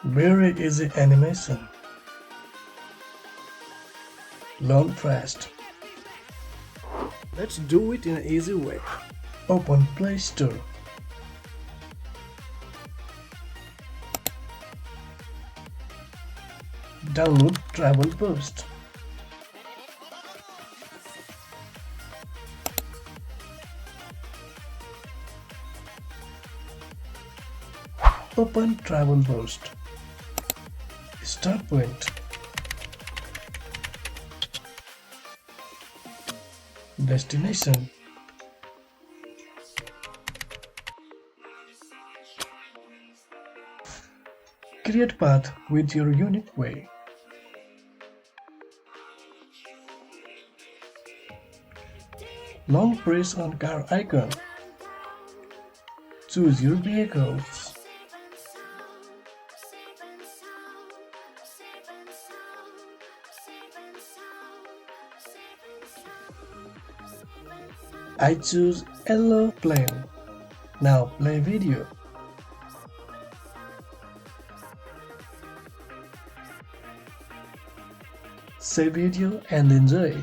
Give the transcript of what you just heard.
Very easy animation. Learn fast. Let's do it in an easy way. Open Play Store. Download Travel Boast. Open Travel Boast. Start point. Destination. Create path with your unique way. Long press on car icon. Choose your vehicles. I choose yellow plane. Now play video. Save video and enjoy.